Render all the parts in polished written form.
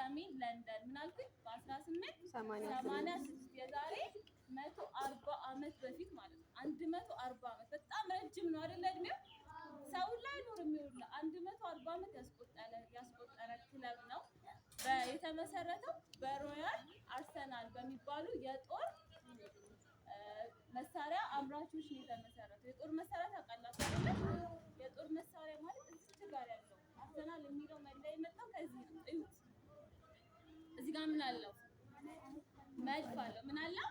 ሰሜን ለንደን ምን አልኩኝ? በ1886 የዛሬ 140 ዓመት በፊት ማለት ነው። 140 ዓመት በጣም ረጅም ነው አይደል? እድሜው ሰው ላይ ኖር የሚውል 140 ዓመት ያስቆጠረ ክለብ ነው። የተመሰረተው በሮያል አርሰናል በሚባሉ የጦር መሳሪያ አምራቾች ነው የተመሰረተው። የጦር መሳሪያ ታውቃላችሁ አይደል? የጦር መሳሪያ ማለት እዚህ ጋር ያለው አርሰናል የሚለው መለያ የመጣው ከዚህ ነው። እዩት፣ እዚህ ጋር ምን አለው? መድፍ አለው። ምን አለው?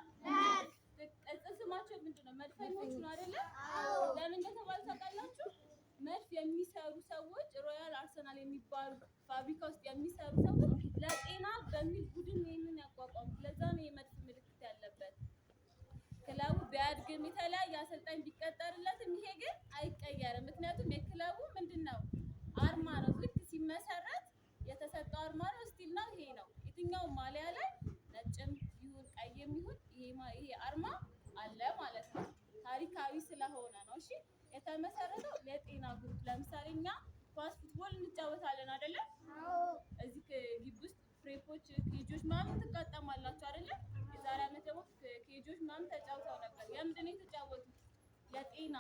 ቅጽል ስማቸው ምንድነው? መድፈኞች ነው አይደለ? ለምን እንደተባሉ ታውቃላችሁ? መድፍ የሚሰሩ ሰዎች ሮያል አርሰናል የሚባሉ ፋብሪካ ውስጥ የሚሰሩ ሰዎች ለጤና በሚል ቡድን ይሄንን ያቋቋሙት። ለዛ ነው የመድፍ ምልክት ያለበት። ክለቡ ቢያድግም የተለያየ አሰልጣኝ ቢቀጠርለትም ይሄ ግን አይቀየርም። ምክንያቱም የክለቡ ምንድነው? አርማ ነው። ልክ ሲመሰረት የተሰጠው አርማ ነው። ስቲል ነው ይሄ ነው። የትኛው ማሊያ ላይ ነጭም ይሁን ቀይም ይሁን ይሄ አርማ አለ ማለት ነው። ታሪካዊ ስለሆነ ነው። እሺ የተመሰረተው ለጤና ግሩፕ። ለምሳሌ እኛ ኳስ ፉትቦል እንጫወታለን አይደለ? እዚህ ግቢ ውስጥ ፕሬፖች ኬጆች ምናምን ትጋጠማላችሁ አይደለ? የዛሬ ዓመት ደግሞ ኬጆች ምናምን ተጫውተው ነበር። የምንድን ነው የተጫወቱት? የጤና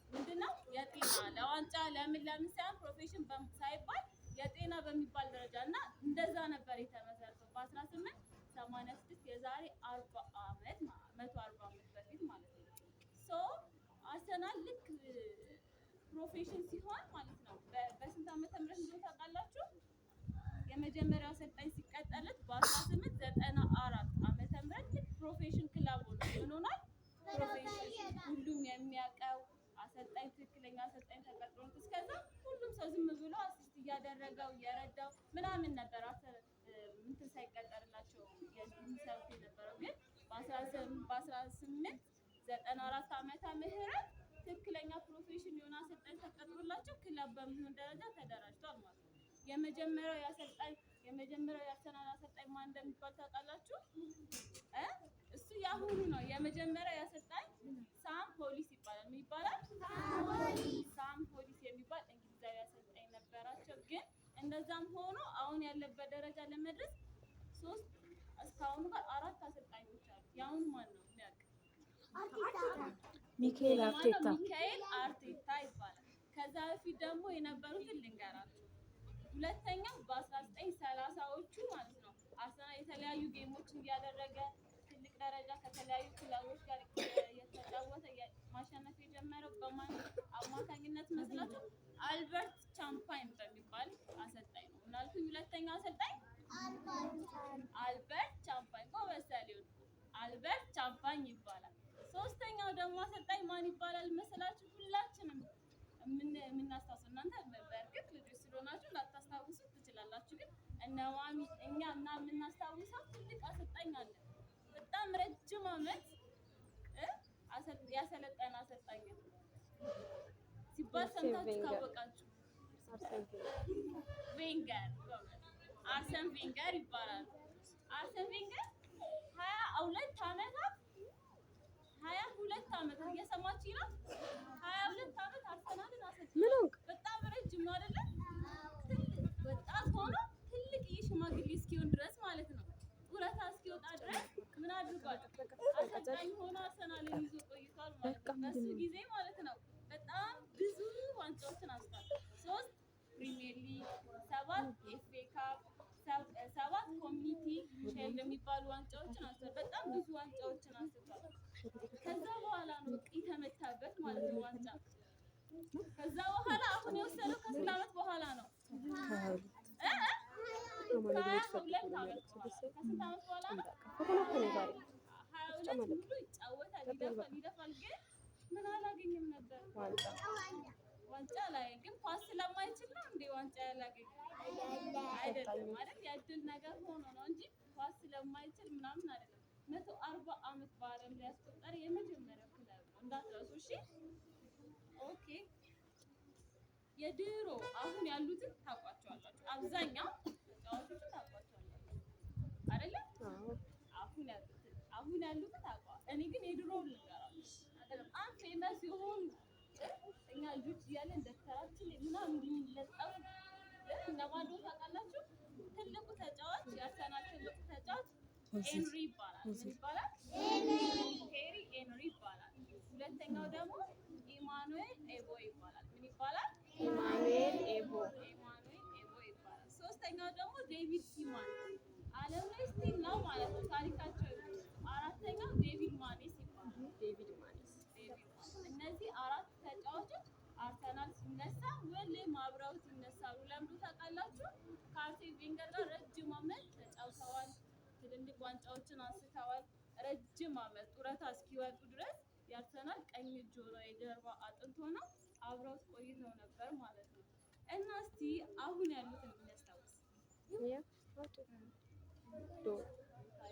ምንድነው? የጤና ለዋንጫ ለምን ሳይሆን ፕሮፌሽን ሳይባል የጤና በሚባል ደረጃ እና እንደዛ ነበር የተመሰረተው በ1886 የዛሬ 40 ዓመት 140 ዓመት በፊት ማለት ነው። ሶ አርሰናል ልክ ፕሮፌሽን ሲሆን ማለት ነው በስንት ዓመተ ምህረት እንደሆነ ታውቃላችሁ? የመጀመሪያው አሰልጣኝ ሲቀጠለት በ1894 ዓመተ ምህረት ልክ ፕሮፌሽን ክለብ ሆኖ ምን ሆኗል? ፕሮፌሽን ሁሉም የሚያውቀው አሰልጣኝ ትክክለኛ አሰልጣኝ ተቀጥሮት እስከዛ ሁሉም ሰው ዝም ብሎ አሲስት እያደረገው እየረዳው ምናምን ነበር። እንትን ሳይቀጠርላቸው የሚሰሩት የነበረው ግን በ1894 ዓመተ ምህረት ትክክለኛ ፕሮፌሽን የሆነ አሰልጣኝ ተቀጥሮላቸው ክለብ በሚሆን ደረጃ ተደራጅቷል ማለት ነው። የመጀመሪያው የአርሰናል አሰልጣኝ ማን እንደሚባል ታውቃላችሁ? እሱ ያሁኑ ነው። የመጀመሪያው አሰልጣኝ ሳም ፖሊስ ይባላል። ምን ይባላል? ሳም ፖሊስ የሚባል እንግሊዛዊ አሰልጣኝ ነበራቸው። ግን እንደዛም ሆኖ አሁን ያለበት ደረጃ ለመድረስ እስካሁን ጋር 4 አሰልጣኞች አሉ። ያሁኑ ማን ነው የሚያውቅ? ሚካኤል አርቴታ ይባላል። ከዛ በፊት ደግሞ የነበሩትን ልንገራችሁ። ሁለተኛው በ1930ዎቹ ማለት ነው አርሰናል የተለያዩ ጌሞችን እያደረገ ትልቅ ደረጃ ከተለያዩ ክለቦች ጋር የተጫወተ ማሸነፍ የጀመረው በማን አማካኝነት መስላችሁ? አልበርት ቻምፓይን በሚባል አሰልጣኝ ነው። ምናልኩኝ? ሁለተኛው አሰልጣኝ አልበርት ቻምፓይን ጎበሳሌው አልበርት ቻምፓይን ይባላል። ሶስተኛው ደግሞ አሰልጣኝ ማን ይባላል መሰላችሁ? ሁላችንም የምናስታውሰው እናንተ በእርግጥ ልጆች ስለሆናችሁ ላታስታውሱ ትችላላችሁ። ግን እኛ የምናስታውሰው ትልቅ አሰልጣኝ አለ። በጣም ረጅም ዓመት ያሰለጠነ አሰልጣኝ ሲባል ሰምታችሁ ካወቃችሁ አርሰን ቬንገር ይባላል። አርሰን ቬንገር 22 ዓመታት እየሰማችኝ ነው። 22 ዓመት አርሰናልን አሰልጥኗል። በጣም ረጅም ነው አይደለ? ወጣት ሆኖ ትልቅ ሽማግሌ እስኪሆን ድረስ ማለት ነው። ጡረታ እስኪወጣ ድረስ ምን አድርጓል? አሰልጣኝ ሆኖ አርሰናልን ይዞ ቆይቷል ማለት ነው። በሱ ጊዜ ማለት ነው በጣም ብዙ ዋንጫዎችን አንስቷል። 3 ፕሪሚየር ሊግ፣ 7 ኤፍኤ ካፕ፣ 7 ኮሚኒቲ ሺልድ የሚባሉ ዋንጫዎችን አንስቷል። በጣም ብዙ ዋንጫዎችን አንስቷል። ከዛ በኋላ ነው የተመታበት ማለት ነው ዋንጫ። ከዛ በኋላ አሁን የወሰደው ከስንት ዓመት በኋላ ነው? 22 ዓመት በኋላ። ከስንት ዓመት በኋላ ነው? 22 ሙሉ ይጫወታል፣ ይደፋል። ግን ምን አላገኘም ነበር? ዋንጫ ላይ ግን ኳስ ስለማይችል ነው እንዴ ዋንጫ ያላገኘ? አይደለም አይደል? የእድል ነገር ሆኖ ነው እንጂ ኳስ ስለማይችል ምናምን አይደለም። 140 ዓመት በዓለም ላይ ያስቆጠረ የመጀመሪያው ክለብ ነው እንዳትረሱ እሺ። ኦኬ የድሮ አሁን ያሉትን ታውቋቸዋላችሁ። አብዛኛው ተጫዋቾችን ታውቋቸዋላችሁ አይደለ? አሁን ያሉትን ታውቋቸዋለሁ። እኔ ግን የድሮውን ልንገራችሁ። በጣም ፌመስ የሆኑ እኛ ልጆች እያለን ደብተራችን ምናምን የሚለጠፉ እነማን እንደሆኑ ታውቃላችሁ? ትልቁ ተጫዋች ኤንሪ ይባላል። ምን ይባላል? ቴሪ ኤንሪ ይባላል። ሁለተኛው ደግሞ ኢማኑኤል ኤቦ ይባላል። ምን ይባላል? ኢማኑኤል ኤቦ ይባላል። ሶስተኛው ደግሞ ዴቪድ ሲማን ዓለም ላይ ስቲል ነው ማለት ነው ታሪካቸው። አራተኛው ዴቪድ ማኔስ ይባላል። እነዚህ አራት ተጫዋቾች አርሰናል ሲነሳ ሁሌም አብረውት ይነሳሉ። ለምን ታውቃላችሁ? ከአርሴን ቬንገር ጋር ረጅም ዓመት ተጫውተዋል። ትልልቅ ዋንጫዎችን አንስተዋል። ረጅም ዓመት ጡረታ እስኪወጡ ድረስ የአርሰናል ቀኝ እጅ ሆነው የጀርባ አጥንት ሆነው አብረውት ቆይተው ነበር ማለት ነው። እና እስቲ አሁን ያሉትን እናስታውስ።